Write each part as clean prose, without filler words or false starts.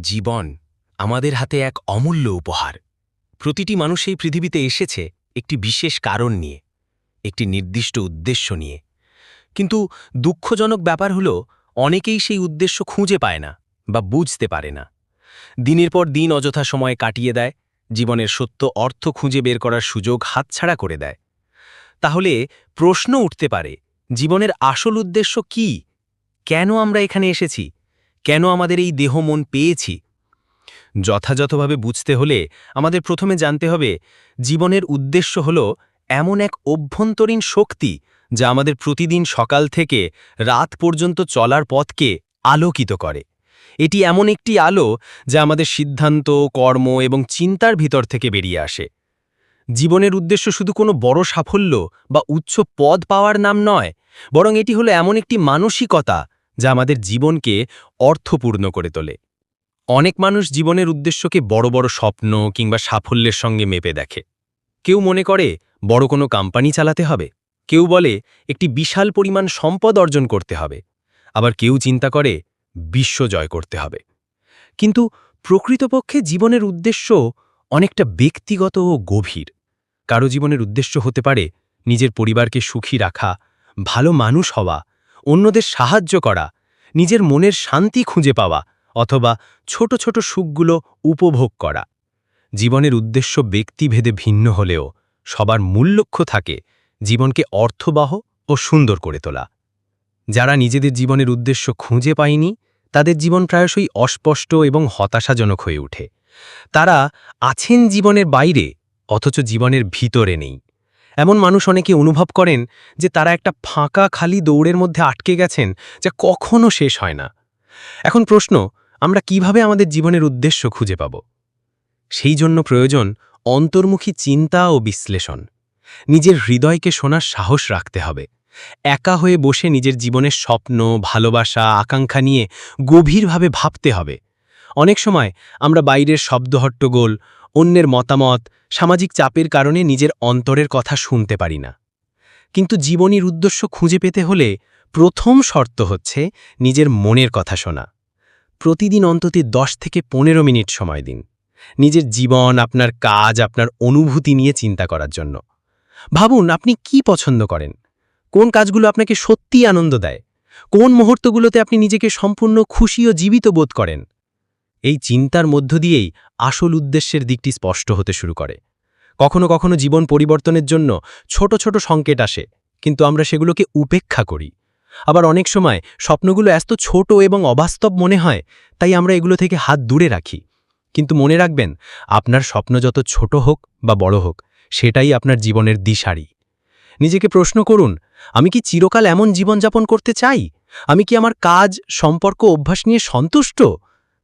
জীবন আমাদের হাতে এক অমূল্য উপহার। প্রতিটি মানুষ এই পৃথিবীতে এসেছে একটি বিশেষ কারণ নিয়ে, একটি নির্দিষ্ট উদ্দেশ্য নিয়ে। কিন্তু দুঃখজনক ব্যাপার হলো অনেকেই সেই উদ্দেশ্য খুঁজে পায় না বা বুঝতে পারে না। দিনের পর দিন অযথা সময় কাটিয়ে দেয়, জীবনের সত্য অর্থ খুঁজে বের করার সুযোগ হাতছাড়া করে দেয়। তাহলে প্রশ্ন উঠতে পারে, জীবনের আসল উদ্দেশ্য কি? কেন আমরা এখানে এসেছি? কেন আমাদের এই দেহ মন পেয়েছি? যথাযথভাবে বুঝতে হলে আমাদের প্রথমে জানতে হবে, জীবনের উদ্দেশ্য হল এমন এক অভ্যন্তরীণ শক্তি যা আমাদের প্রতিদিন সকাল থেকে রাত পর্যন্ত চলার পথকে আলোকিত করে। এটি এমন একটি আলো যা আমাদের সিদ্ধান্ত, কর্ম এবং চিন্তার ভিতর থেকে বেরিয়ে আসে। জীবনের উদ্দেশ্য শুধু কোনো বড় সাফল্য বা উচ্চ পদ পাওয়ার নাম নয়, বরং এটি হলো এমন একটি মানসিকতা যা আমাদের জীবনকে অর্থপূর্ণ করে তোলে। অনেক মানুষ জীবনের উদ্দেশ্যকে বড় বড় স্বপ্ন কিংবা সাফল্যের সঙ্গে মেপে দেখে। কেউ মনে করে বড় কোনো কোম্পানি চালাতে হবে, কেউ বলে একটি বিশাল পরিমাণ সম্পদ অর্জন করতে হবে, আবার কেউ চিন্তা করে বিশ্ব জয় করতে হবে। কিন্তু প্রকৃতপক্ষে জীবনের উদ্দেশ্য অনেকটা ব্যক্তিগত ও গভীর। কারো জীবনের উদ্দেশ্য হতে পারে নিজের পরিবারকে সুখী রাখা, ভালো মানুষ হওয়া, অন্যদের সাহায্য করা, নিজের মনের শান্তি খুঁজে পাওয়া, অথবা ছোট ছোট সুখগুলো উপভোগ করা। জীবনের উদ্দেশ্য ব্যক্তিভেদে ভিন্ন হলেও সবার মূল লক্ষ্য থাকে জীবনকে অর্থবহ ও সুন্দর করে তোলা। যারা নিজেদের জীবনের উদ্দেশ্য খুঁজে পায়নি, তাদের জীবন প্রায়শই অস্পষ্ট এবং হতাশাজনক হয়ে ওঠে। তারা আছেন জীবনের বাইরে, অথচ জীবনের ভিতরে নেই। এমন মানুষ অনেকে অনুভব করেন যে তারা একটা ফাঁকা খালি দৌড়ের মধ্যে আটকে গেছেন, যা কখনো শেষ হয় না। এখন প্রশ্ন, আমরা কিভাবে আমাদের জীবনের উদ্দেশ্য খুঁজে পাব? সেই জন্য প্রয়োজন অন্তর্মুখী চিন্তা ও বিশ্লেষণ। নিজের হৃদয়কে শোনার সাহস রাখতে হবে। একা হয়ে বসে নিজের জীবনের স্বপ্ন, ভালোবাসা, আকাঙ্ক্ষা নিয়ে গভীরভাবে ভাবতে হবে। অনেক সময় আমরা বাইরের শব্দহট্টগোল, অন্যের মতামত, সামাজিক চাপের কারণে নিজের অন্তরের কথা শুনতে পারি না। কিন্তু জীবনের উদ্দেশ্য খুঁজে পেতে হলে প্রথম শর্ত হচ্ছে নিজের মনের কথা শোনা। প্রতিদিন অন্তত 10 থেকে 15 মিনিট সময় দিন নিজের জীবন, আপনার কাজ, আপনার অনুভূতি নিয়ে চিন্তা করার জন্য। ভাবুন, আপনি কি পছন্দ করেন, কোন কাজগুলো আপনাকে সত্যিই আনন্দ দেয়, কোন মুহূর্তগুলোতে আপনি নিজেকে সম্পূর্ণ খুশি ও জীবিত বোধ করেন। এই চিন্তার মধ্য দিয়েই আসল উদ্দেশ্যের দিকটি স্পষ্ট হতে শুরু করে। কখনো কখনো জীবন পরিবর্তনের জন্য ছোট ছোট সংকেত আসে, কিন্তু আমরা সেগুলোকে উপেক্ষা করি। আবার অনেক সময় স্বপ্নগুলো এত ছোট এবং অবাস্তব মনে হয়, তাই আমরা এগুলো থেকে হাত দূরে রাখি। কিন্তু মনে রাখবেন, আপনার স্বপ্ন যত ছোট হোক বা বড় হোক, সেটাই আপনার জীবনের দিশারি। নিজেকে প্রশ্ন করুন, আমি কি চিরকাল এমন জীবনযাপন করতে চাই? আমি কি আমার কাজ, সম্পর্ক, অভ্যাস নিয়ে সন্তুষ্ট?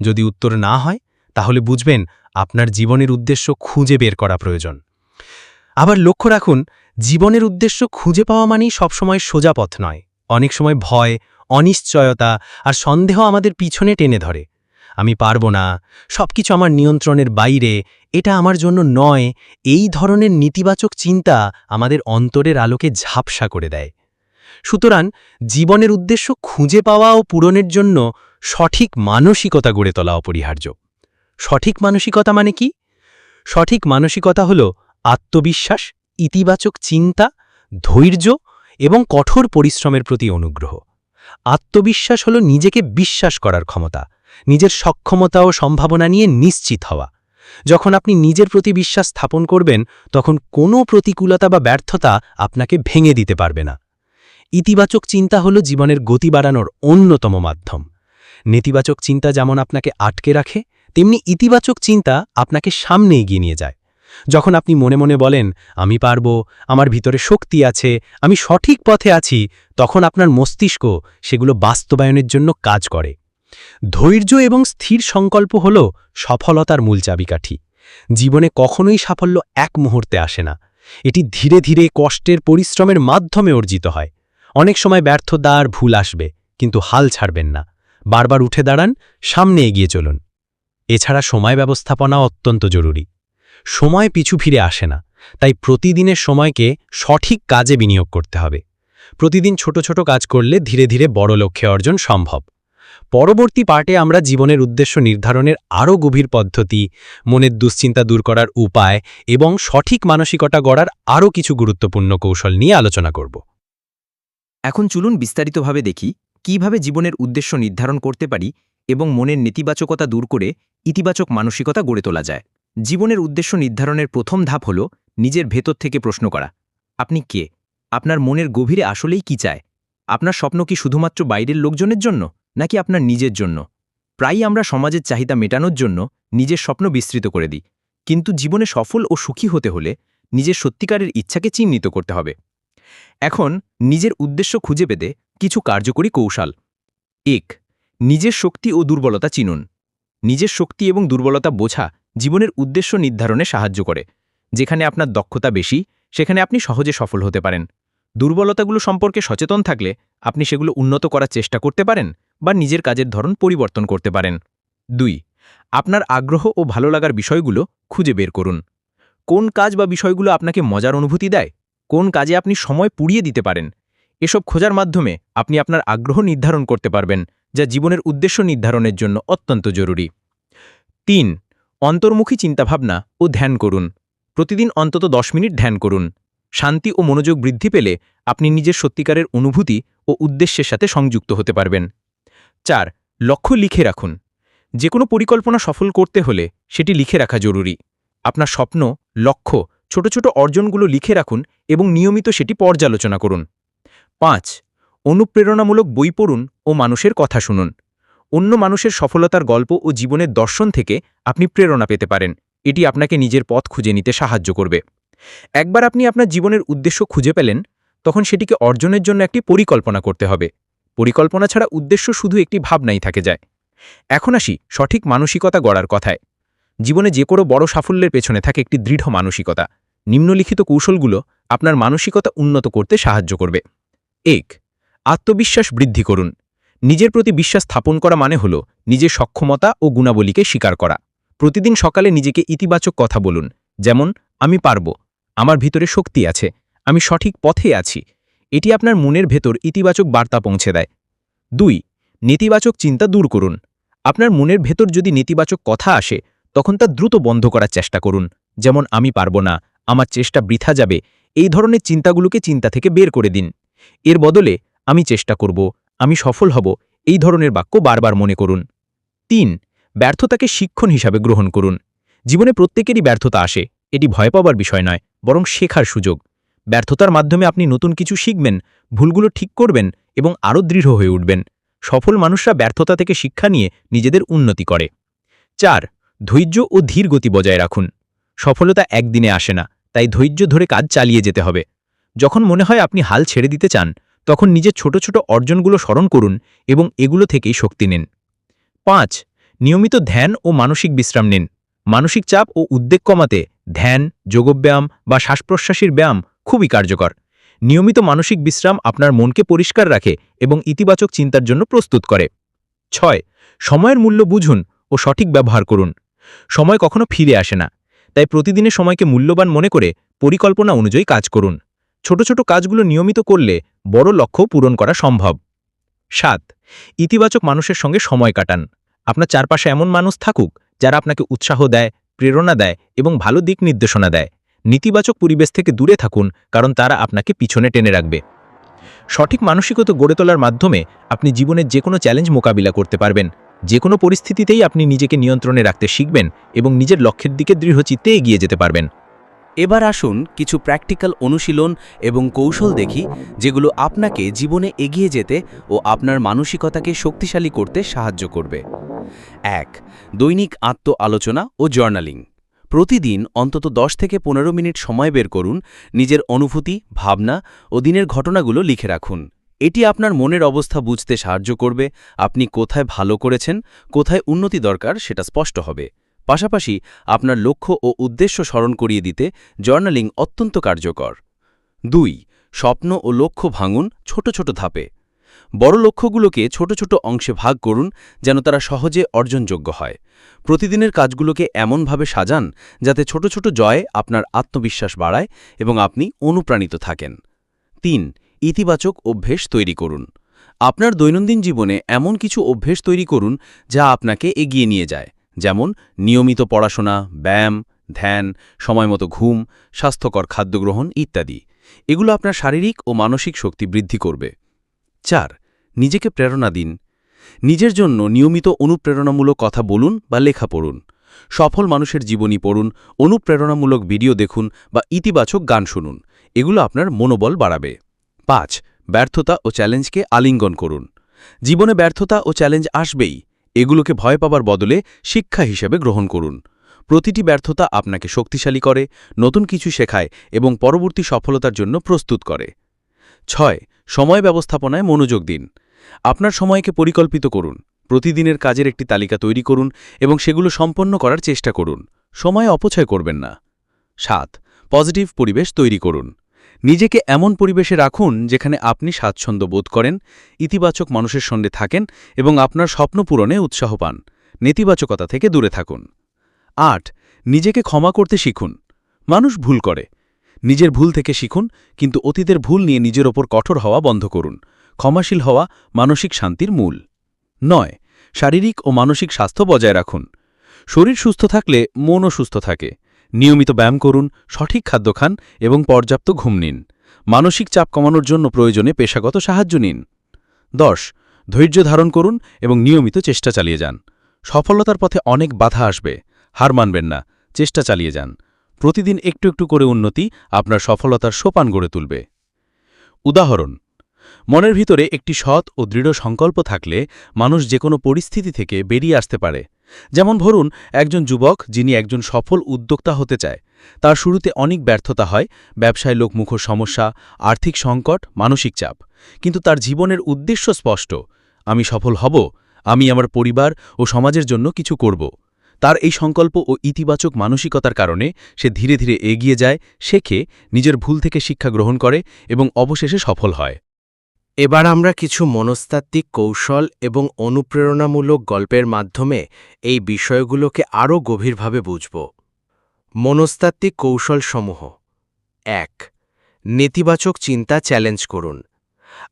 যদি উত্তর না হয়, তাহলে বুঝবেন আপনার জীবনের উদ্দেশ্য খুঁজে বের করা প্রয়োজন। আবার লক্ষ্য রাখুন, জীবনের উদ্দেশ্য খুঁজে পাওয়া মানেই সবসময় সোজা পথ নয়। অনেক সময় ভয়, অনিশ্চয়তা আর সন্দেহ আমাদের পিছনে টেনে ধরে। আমি পারবো না, সবকিছু আমার নিয়ন্ত্রণের বাইরে, এটা আমার জন্য নয়, এই ধরনের নেতিবাচক চিন্তা আমাদের অন্তরের আলোকে ঝাপসা করে দেয়। সুতরাং জীবনের উদ্দেশ্য খুঁজে পাওয়া ও পূরণের জন্য সঠিক মানসিকতা গড়ে তোলা অপরিহার্য। সঠিক মানসিকতা মানে কি? সঠিক মানসিকতা হল আত্মবিশ্বাস, ইতিবাচক চিন্তা, ধৈর্য এবং কঠোর পরিশ্রমের প্রতি অনুগ্রহ। আত্মবিশ্বাস হল নিজেকে বিশ্বাস করার ক্ষমতা, নিজের সক্ষমতা ও সম্ভাবনা নিয়ে নিশ্চিত হওয়া। যখন আপনি নিজের প্রতি বিশ্বাস স্থাপন করবেন, তখন কোনো প্রতিকূলতা বা ব্যর্থতা আপনাকে ভেঙে দিতে পারবে না। ইতিবাচক চিন্তা হল জীবনের গতি বাড়ানোর অন্যতম মাধ্যম। নেতিবাচক চিন্তা যেমন আপনাকে আটকে রাখে, তেমনি ইতিবাচক চিন্তা আপনাকে সামনে এগিয়ে নিয়ে যায়। যখন আপনি মনে মনে বলেন, আমি পারব, আমার ভিতরে শক্তি আছে, আমি সঠিক পথে আছি, তখন আপনার মস্তিষ্ক সেগুলো বাস্তবায়নের জন্য কাজ করে। ধৈর্য এবং স্থির সংকল্প হল সফলতার মূল চাবিকাঠি। জীবনে কখনোই সাফল্য এক মুহূর্তে আসে না। এটি ধীরে ধীরে কষ্টের পরিশ্রমের মাধ্যমে অর্জিত হয়। অনেক সময় ব্যর্থতা আর ভুল আসবে, কিন্তু হাল ছাড়বেন না। বারবার উঠে দাঁড়ান, সামনে এগিয়ে চলুন। এছাড়া সময় ব্যবস্থাপনা অত্যন্ত জরুরি। সময় পিছু ফিরে আসে না, তাই প্রতিদিনের সময়কে সঠিক কাজে বিনিয়োগ করতে হবে। প্রতিদিন ছোট ছোট কাজ করলে ধীরে ধীরে বড় লক্ষ্যে অর্জন সম্ভব। পরবর্তী পার্টে আমরা জীবনের উদ্দেশ্য নির্ধারণের আরও গভীর পদ্ধতি, মনের দুশ্চিন্তা দূর করার উপায় এবং সঠিক মানসিকতা গড়ার আরও কিছু গুরুত্বপূর্ণ কৌশল নিয়ে আলোচনা করব। এখন চলুন বিস্তারিতভাবে দেখি কিভাবে জীবনের উদ্দেশ্য নির্ধারণ করতে পারি এবং মনের নেতিবাচকতা দূর করে ইতিবাচক মানসিকতা গড়ে তোলা যায়। জীবনের উদ্দেশ্য নির্ধারণের প্রথম ধাপ হল নিজের ভেতর থেকে প্রশ্ন করা। আপনি কে? আপনার মনের গভীরে আসলেই কি চায়? আপনার স্বপ্ন কি শুধুমাত্র বাইরের লোকজনের জন্য নাকি আপনার নিজের জন্য? প্রায়ই আমরা সমাজের চাহিদা মেটানোর জন্য নিজের স্বপ্ন বিস্তৃত করে দিই, কিন্তু জীবনে সফল ও সুখী হতে হলে নিজের সত্যিকারের ইচ্ছাকে চিহ্নিত করতে হবে। এখন নিজের উদ্দেশ্য খুঁজে পেতে কিছু কার্যকরী কৌশল। ১. নিজের শক্তি ও দুর্বলতা চিনুন। নিজের শক্তি এবং দুর্বলতা বোঝা জীবনের উদ্দেশ্য নির্ধারণে সাহায্য করে। যেখানে আপনার দক্ষতা বেশি, সেখানে আপনি সহজে সফল হতে পারেন। দুর্বলতাগুলো সম্পর্কে সচেতন থাকলে আপনি সেগুলো উন্নত করার চেষ্টা করতে পারেন বা নিজের কাজের ধরন পরিবর্তন করতে পারেন। ২. আপনার আগ্রহ ও ভালো লাগার বিষয়গুলো খুঁজে বের করুন। কোন কাজ বা বিষয়গুলো আপনাকে মজার অনুভূতি দেয়? কোন কাজে আপনি সময় পুড়িয়ে দিতে পারেন? এসব খোঁজার মাধ্যমে আপনি আপনার আগ্রহ নির্ধারণ করতে পারবেন, যা জীবনের উদ্দেশ্য নির্ধারণের জন্য অত্যন্ত জরুরি। ৩. অন্তর্মুখী চিন্তাভাবনা ও ধ্যান করুন। প্রতিদিন অন্তত 10 মিনিট ধ্যান করুন। শান্তি ও মনোযোগ বৃদ্ধি পেলে আপনি নিজের সত্যিকারের অনুভূতি ও উদ্দেশ্যের সাথে সংযুক্ত হতে পারবেন। ৪. লক্ষ্য লিখে রাখুন। যে কোনো পরিকল্পনা সফল করতে হলে সেটি লিখে রাখা জরুরি। আপনার স্বপ্ন, লক্ষ্য, ছোট ছোট অর্জনগুলো লিখে রাখুন এবং নিয়মিত সেটি পর্যালোচনা করুন। ৫. অনুপ্রেরণামূলক বই পড়ুন ও মানুষের কথা শুনুন। অন্য মানুষের সফলতার গল্প ও জীবনের দর্শন থেকে আপনি প্রেরণা পেতে পারেন। এটি আপনাকে নিজের পথ খুঁজে নিতে সাহায্য করবে। একবার আপনি আপনার জীবনের উদ্দেশ্য খুঁজে পেলেন, তখন সেটিকে অর্জনের জন্য একটি পরিকল্পনা করতে হবে। পরিকল্পনা ছাড়া উদ্দেশ্য শুধু একটি ভাবনাই থেকে যায়। এখন আসি সঠিক মানসিকতা গড়ার কথায়। জীবনে যে কোনো বড় সাফল্যের পেছনে থাকে একটি দৃঢ় মানসিকতা। নিম্নলিখিত কৌশলগুলো আপনার মানসিকতা উন্নত করতে সাহায্য করবে। ১. আত্মবিশ্বাস বৃদ্ধি করুন। নিজের প্রতি বিশ্বাস স্থাপন করা মানে হল নিজের সক্ষমতা ও গুণাবলীকে স্বীকার করা। প্রতিদিন সকালে নিজেকে ইতিবাচক কথা বলুন, যেমন আমি পারব, আমার ভিতরে শক্তি আছে, আমি সঠিক পথে আছি। এটি আপনার মনের ভেতর ইতিবাচক বার্তা পৌঁছে দেয়। ২. নেতিবাচক চিন্তা দূর করুন। আপনার মনের ভেতর যদি নেতিবাচক কথা আসে, তখন তা দ্রুত বন্ধ করার চেষ্টা করুন, যেমন আমি পারব না, আমার চেষ্টা বৃথা যাবে। এই ধরনের চিন্তাগুলোকে চিন্তা থেকে বের করে দিন। এর বদলে আমি চেষ্টা করব, আমি সফল হব, এই ধরনের বাক্য বারবার মনে করুন। ৩. ব্যর্থতাকে শিক্ষণ হিসাবে গ্রহণ করুন। জীবনে প্রত্যেকেরই ব্যর্থতা আসে, এটি ভয় পাবার বিষয় নয়, বরং শেখার সুযোগ। ব্যর্থতার মাধ্যমে আপনি নতুন কিছু শিখবেন, ভুলগুলো ঠিক করবেন এবং আরও দৃঢ় হয়ে উঠবেন। সফল মানুষরা ব্যর্থতা থেকে শিক্ষা নিয়ে নিজেদের উন্নতি করে। ৪. ধৈর্য ও ধীর গতি বজায় রাখুন। সফলতা একদিনে আসে না, তাই ধৈর্য ধরে কাজ চালিয়ে যেতে হবে। যখন মনে হয় আপনি হাল ছেড়ে দিতে চান, তখন নিজের ছোট ছোট অর্জনগুলো স্মরণ করুন এবং এগুলো থেকেই শক্তি নিন। ৫. নিয়মিত ধ্যান ও মানসিক বিশ্রাম নিন। মানসিক চাপ ও উদ্বেগ কমাতে ধ্যান, যোগব্যায়াম বা শ্বাসপ্রশ্বাসের ব্যায়াম খুবই কার্যকর। নিয়মিত মানসিক বিশ্রাম আপনার মনকে পরিষ্কার রাখে এবং ইতিবাচক চিন্তার জন্য প্রস্তুত করে। ৬. সময়ের মূল্য বুঝুন ও সঠিক ব্যবহার করুন। সময় কখনো ফিরে আসে না, তাই প্রতিদিনের সময়কে মূল্যবান মনে করে পরিকল্পনা অনুযায়ী কাজ করুন। ছোট ছোট কাজগুলো নিয়মিত করলে বড় লক্ষ্য পূরণ করা সম্ভব। ৭. ইতিবাচক মানুষের সঙ্গে সময় কাটান। আপনার চারপাশে এমন মানুষ থাকুক যারা আপনাকে উৎসাহ দেয়, প্রেরণা দেয় এবং ভালো দিক নির্দেশনা দেয়। নেতিবাচক পরিবেশ থেকে দূরে থাকুন, কারণ তারা আপনাকে পিছনে টেনে রাখবে। সঠিক মানসিকতা গড়ে তোলার মাধ্যমে আপনি জীবনের যে কোনো চ্যালেঞ্জ মোকাবিলা করতে পারবেন। যে কোনো পরিস্থিতিতেই আপনি নিজেকে নিয়ন্ত্রণে রাখতে শিখবেন এবং নিজের লক্ষ্যের দিকে দৃঢ়চিত্তে এগিয়ে যেতে পারবেন। এবার আসুন কিছু প্র্যাকটিক্যাল অনুশীলন এবং কৌশল দেখি, যেগুলো আপনাকে জীবনে এগিয়ে যেতে ও আপনার মানসিকতাকে শক্তিশালী করতে সাহায্য করবে। ১. দৈনিক আত্ম আলোচনা ও জার্নালিং। প্রতিদিন অন্তত 10 থেকে 15 মিনিট সময় বের করুন, নিজের অনুভূতি, ভাবনা ও দিনের ঘটনাগুলো লিখে রাখুন। এটি আপনার মনের অবস্থা বুঝতে সাহায্য করবে, আপনি কোথায় ভালো করেছেন, কোথায় উন্নতি দরকার সেটা স্পষ্ট হবে। পাশাপাশি আপনার লক্ষ্য ও উদ্দেশ্য স্মরণ করিয়ে দিতে জার্নালিং অত্যন্ত কার্যকর। ২. স্বপ্ন ও লক্ষ্য ভাঙুন ছোট ছোট ধাপে। বড় লক্ষ্যগুলোকে ছোট ছোট অংশে ভাগ করুন, যেন তারা সহজে অর্জনযোগ্য হয়। প্রতিদিনের কাজগুলোকে এমনভাবে সাজান যাতে ছোট ছোট জয় আপনার আত্মবিশ্বাস বাড়ায় এবং আপনি অনুপ্রাণিত থাকেন। ৩. ইতিবাচক অভ্যেস তৈরি করুন। আপনার দৈনন্দিন জীবনে এমন কিছু অভ্যেস তৈরি করুন যা আপনাকে এগিয়ে নিয়ে যায়, যেমন নিয়মিত পড়াশোনা, ব্যায়াম, ধ্যান, সময়মতো ঘুম, স্বাস্থ্যকর খাদ্য গ্রহণ ইত্যাদি। এগুলো আপনার শারীরিক ও মানসিক শক্তি বৃদ্ধি করবে। 4. নিজেকে প্রেরণা দিন। নিজের জন্য নিয়মিত অনুপ্রেরণামূলক কথা বলুন বা লেখা পড়ুন। সফল মানুষের জীবনী পড়ুন, অনুপ্রেরণামূলক ভিডিও দেখুন বা ইতিবাচক গান শুনুন। এগুলো আপনার মনোবল বাড়াবে। 5. ব্যর্থতা ও চ্যালেঞ্জকে আলিঙ্গন করুন। জীবনে ব্যর্থতা ও চ্যালেঞ্জ আসবেই। এগুলোকে ভয় পাবার বদলে শিক্ষা হিসেবে গ্রহণ করুন। প্রতিটি ব্যর্থতা আপনাকে শক্তিশালী করে, নতুন কিছু শেখায় এবং পরবর্তী সফলতার জন্য প্রস্তুত করে। 6. সময় ব্যবস্থাপনায় মনোযোগ দিন। আপনার সময়কে পরিকল্পিত করুন। প্রতিদিনের কাজের একটি তালিকা তৈরি করুন এবং সেগুলো সম্পন্ন করার চেষ্টা করুন। সময় অপচয় করবেন না। 7. পজিটিভ পরিবেশ তৈরি করুন। নিজেকে এমন পরিবেশে রাখুন যেখানে আপনি স্বাচ্ছন্দ্য বোধ করেন, ইতিবাচক মানুষের সঙ্গে থাকেন এবং আপনার স্বপ্ন পূরণে উৎসাহ পান। নেতিবাচকতা থেকে দূরে থাকুন। 8. নিজেকে ক্ষমা করতে শিখুন। মানুষ ভুল করে। নিজের ভুল থেকে শিখুন, কিন্তু অতীতের ভুল নিয়ে নিজের ওপর কঠোর হওয়া বন্ধ করুন। ক্ষমাশীল হওয়া মানসিক শান্তির মূল। 9. শারীরিক ও মানসিক স্বাস্থ্য বজায় রাখুন। শরীর সুস্থ থাকলে মনও সুস্থ থাকে। নিয়মিত ব্যায়াম করুন, সঠিক খাদ্য খান এবং পর্যাপ্ত ঘুম নিন। মানসিক চাপ কমানোর জন্য প্রয়োজনে পেশাগত সাহায্য নিন। 10. ধৈর্য ধারণ করুন এবং নিয়মিত চেষ্টা চালিয়ে যান। সফলতার পথে অনেক বাধা আসবে, হার মানবেন না, চেষ্টা চালিয়ে যান। প্রতিদিন একটু একটু করে উন্নতি আপনার সফলতার সোপান গড়ে তুলবে। উদাহরণ: মনের ভিতরে একটি সৎ ও দৃঢ় সংকল্প থাকলে মানুষ যে কোনো পরিস্থিতি থেকে বেরিয়ে আসতে পারে। যেমন ধরুন, একজন যুবক যিনি একজন সফল উদ্যোক্তা হতে চায়, তার শুরুতে অনেক ব্যর্থতা হয়, ব্যবসায় লোকমুখ সমস্যা, আর্থিক সংকট, মানসিক চাপ। কিন্তু তার জীবনের উদ্দেশ্য স্পষ্ট: আমি সফল হব, আমি আমার পরিবার ও সমাজের জন্য কিছু করব। তার এই সংকল্প ও ইতিবাচক মানসিকতার কারণে সে ধীরে ধীরে এগিয়ে যায়, শেখে, নিজের ভুল থেকে শিক্ষা গ্রহণ করে এবং অবশেষে সফল হয়। এবার আমরা কিছু মনস্তাত্ত্বিক কৌশল এবং অনুপ্রেরণামূলক গল্পের মাধ্যমে এই বিষয়গুলোকে আরও গভীরভাবে বুঝব। মনস্তাত্ত্বিক কৌশলসমূহ। 1. নেতিবাচক চিন্তা চ্যালেঞ্জ করুন।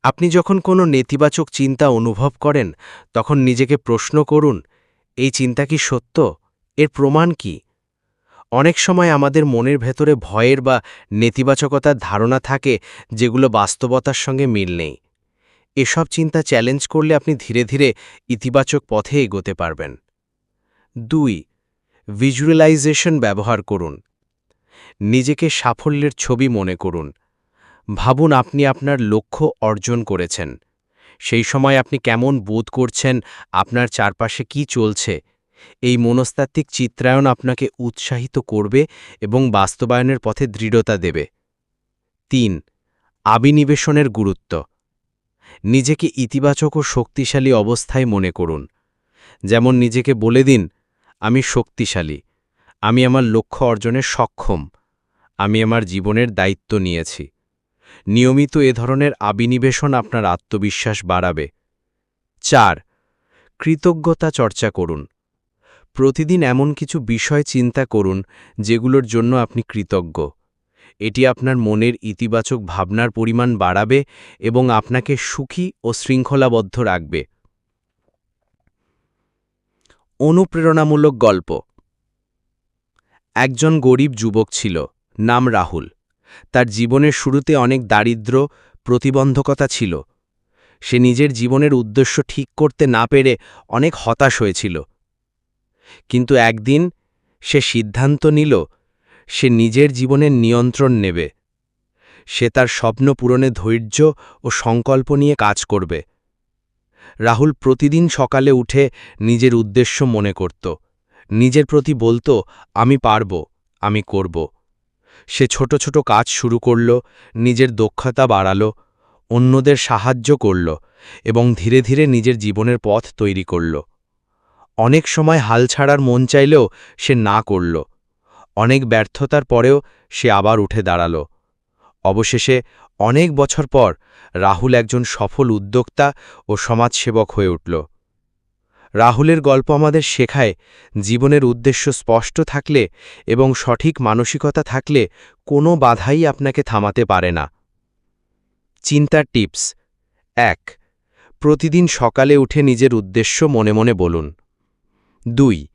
আপনি যখন কোনো নেতিবাচক চিন্তা অনুভব করেন, তখন নিজেকে প্রশ্ন করুন, এই চিন্তা কি সত্য? এর প্রমাণ কি? অনেক সময় আমাদের মনের ভেতরে ভয়ের বা নেতিবাচকতার ধারণা থাকে, যেগুলো বাস্তবতার সঙ্গে মিল নেই। এসব চিন্তা চ্যালেঞ্জ করলে আপনি ধীরে ধীরে ইতিবাচক পথে এগোতে পারবেন। 2. ভিজুয়ালাইজেশন ব্যবহার করুন। নিজেকে সাফল্যের ছবি মনে করুন। ভাবুন আপনি আপনার লক্ষ্য অর্জন করেছেন। সেই সময় আপনি কেমন বোধ করছেন, আপনার চারপাশে কি চলছে। এই মনস্তাত্ত্বিক চিত্রায়ন আপনাকে উৎসাহিত করবে এবং বাস্তবায়নের পথে দৃঢ়তা দেবে। 3. আবিনিবেশনের গুরুত্ব। নিজেকে ইতিবাচক ও শক্তিশালী অবস্থায় মনে করুন। যেমন নিজেকে বলে দিন, আমি শক্তিশালী, আমি আমার লক্ষ্য অর্জনে সক্ষম, আমি আমার জীবনের দায়িত্ব নিয়েছি। নিয়মিত এ ধরনের আবিনিবেশন আপনার আত্মবিশ্বাস বাড়াবে। 4. কৃতজ্ঞতা চর্চা করুন। প্রতিদিন এমন কিছু বিষয় চিন্তা করুন যেগুলোর জন্য আপনি কৃতজ্ঞ। এটি আপনার মনের ইতিবাচক ভাবনার পরিমাণ বাড়াবে এবং আপনাকে সুখী ও শৃঙ্খলাবদ্ধ রাখবে। অনুপ্রেরণামূলক গল্প। একজন গরিব যুবক ছিল, নাম রাহুল। তার জীবনের শুরুতে অনেক দারিদ্র্য, প্রতিবন্ধকতা ছিল। সে নিজের জীবনের উদ্দেশ্য ঠিক করতে না পেরে অনেক হতাশ হয়েছিল। কিন্তু একদিন সে সিদ্ধান্ত নিল, সে নিজের জীবনের নিয়ন্ত্রণ নেবে। সে তার স্বপ্ন পূরণে ধৈর্য ও সংকল্প নিয়ে কাজ করবে। রাহুল প্রতিদিন সকালে উঠে নিজের উদ্দেশ্য মনে করত। নিজের প্রতি বলতো, আমি পারব, আমি করব। সে ছোট ছোট কাজ শুরু করল, নিজের দক্ষতা বাড়াল, অন্যদের সাহায্য করল এবং ধীরে ধীরে নিজের জীবনের পথ তৈরি করল। অনেক সময় হাল ছাড়ার মন চাইলেও সে না করল। অনেক ব্যর্থতার পরেও সে আবার উঠে দাঁড়াল। অবশেষে অনেক বছর পর রাহুল একজন সফল উদ্যোক্তা ও সমাজসেবক হয়ে উঠল। রাহুলের গল্প আমাদের শেখায়, জীবনের উদ্দেশ্য স্পষ্ট থাকলে এবং সঠিক মানসিকতা থাকলে কোনো বাধাই আপনাকে থামাতে পারে না। চিন্তার টিপস। 1. প্রতিদিন সকালে উঠে নিজের উদ্দেশ্য মনে মনে বলুন। 2